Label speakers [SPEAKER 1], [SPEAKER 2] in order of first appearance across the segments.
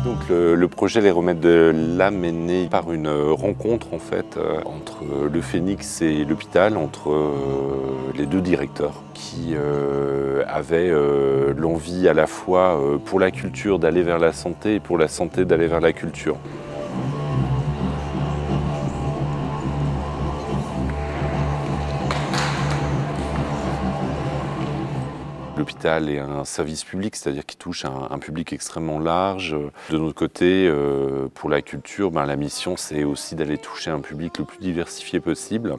[SPEAKER 1] Donc le projet Les Remèdes de l'âme est né par une rencontre en fait entre le Phénix et l'hôpital, entre les deux directeurs qui avaient l'envie à la fois pour la culture d'aller vers la santé et pour la santé d'aller vers la culture. L'hôpital est un service public, c'est-à-dire qu'il touche un public extrêmement large. De notre côté, pour la culture, la mission c'est aussi d'aller toucher un public le plus diversifié possible.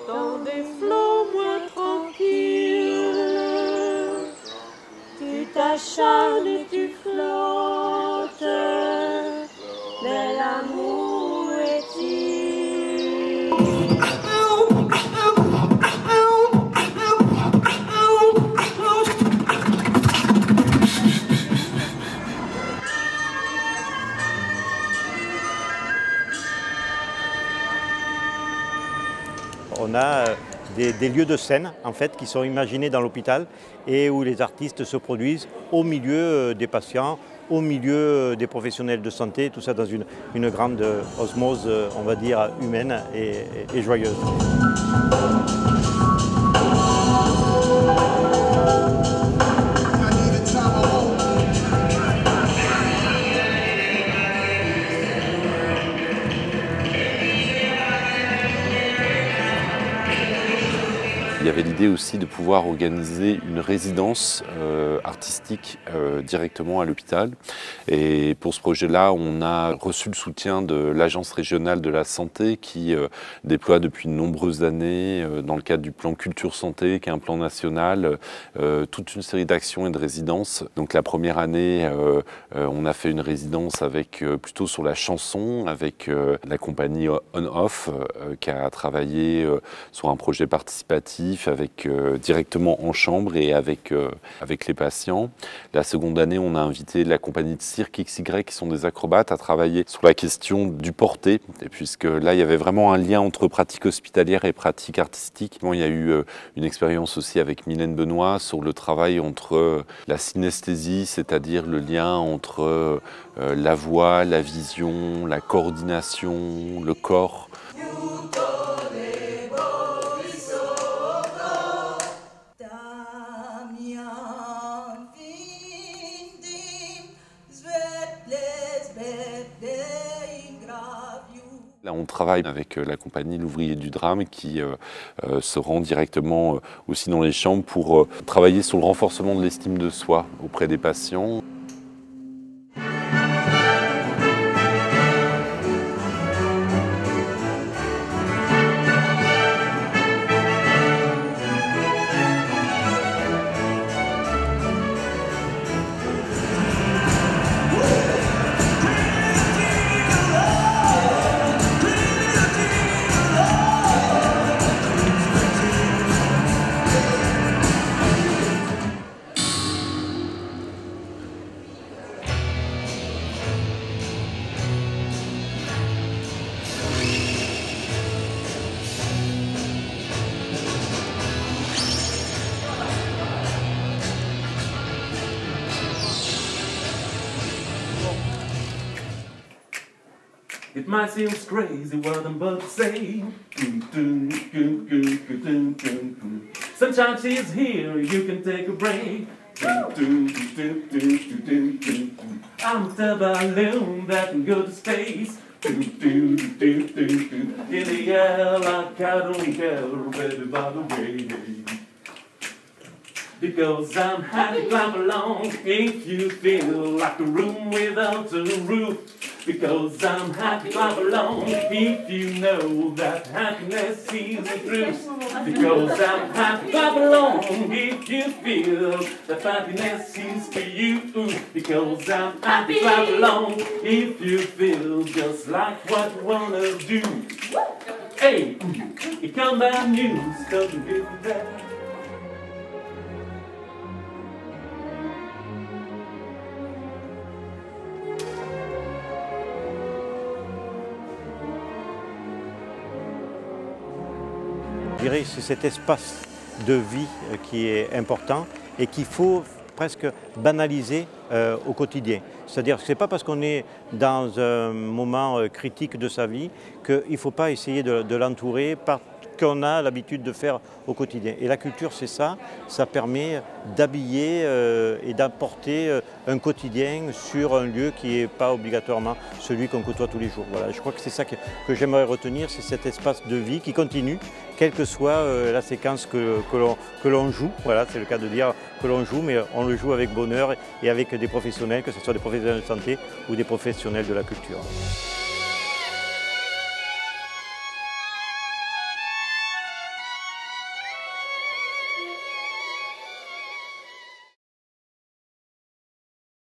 [SPEAKER 2] Dans des flots moins tranquilles, tu t'acharnes et tu flottes, mais l'amour est-il?
[SPEAKER 3] On a des lieux de scène en fait, qui sont imaginés dans l'hôpital et où les artistes se produisent au milieu des patients, au milieu des professionnels de santé, tout ça dans une grande osmose, on va dire, humaine et joyeuse.
[SPEAKER 1] Il y avait l'idée aussi de pouvoir organiser une résidence artistique directement à l'hôpital. Et pour ce projet-là, on a reçu le soutien de l'Agence régionale de la santé qui déploie depuis de nombreuses années, dans le cadre du plan Culture Santé, qui est un plan national, toute une série d'actions et de résidences. Donc la première année, on a fait une résidence avec plutôt sur la chanson, avec la compagnie On-Off qui a travaillé sur un projet participatif avec, directement en chambre et avec les patients. La seconde année, on a invité la compagnie de cirque XY, qui sont des acrobates, à travailler sur la question du porté, et puisque là, il y avait vraiment un lien entre pratique hospitalière et pratique artistique. Bon, il y a eu une expérience aussi avec Mylène Benoît sur le travail entre la synesthésie, c'est-à-dire le lien entre la voix, la vision, la coordination, le corps. Là, on travaille avec la compagnie L'Ouvrier du Drame qui se rend directement aussi dans les chambres pour travailler sur le renforcement de l'estime de soi auprès des patients.
[SPEAKER 4] It might seem crazy what I'm about to say. Sunshine, she is here, you can take a break. I'm a balloon that can go to space. In the air like I don't care, baby, by the way. Because I'm happy, clap along if you feel like a room without a roof. Because I'm happy, clap along if you know that happiness is the truth. Because I'm happy, clap along if you feel that happiness is for you. Because I'm happy, clap along if you feel just like what you wanna do. Hey, here come bad news, cause you give me that.
[SPEAKER 3] Je dirais que c'est cet espace de vie qui est important et qu'il faut presque banaliser au quotidien. C'est-à-dire que ce n'est pas parce qu'on est dans un moment critique de sa vie qu'il ne faut pas essayer de l'entourer par qu'on a l'habitude de faire au quotidien. Et la culture, c'est ça, ça permet d'habiller et d'apporter un quotidien sur un lieu qui n'est pas obligatoirement celui qu'on côtoie tous les jours. Voilà, je crois que c'est ça que j'aimerais retenir, c'est cet espace de vie qui continue, quelle que soit la séquence que l'on joue. Voilà, c'est le cas de dire que l'on joue, mais on le joue avec bonheur et avec des professionnels, que ce soit des professionnels de santé ou des professionnels de la culture.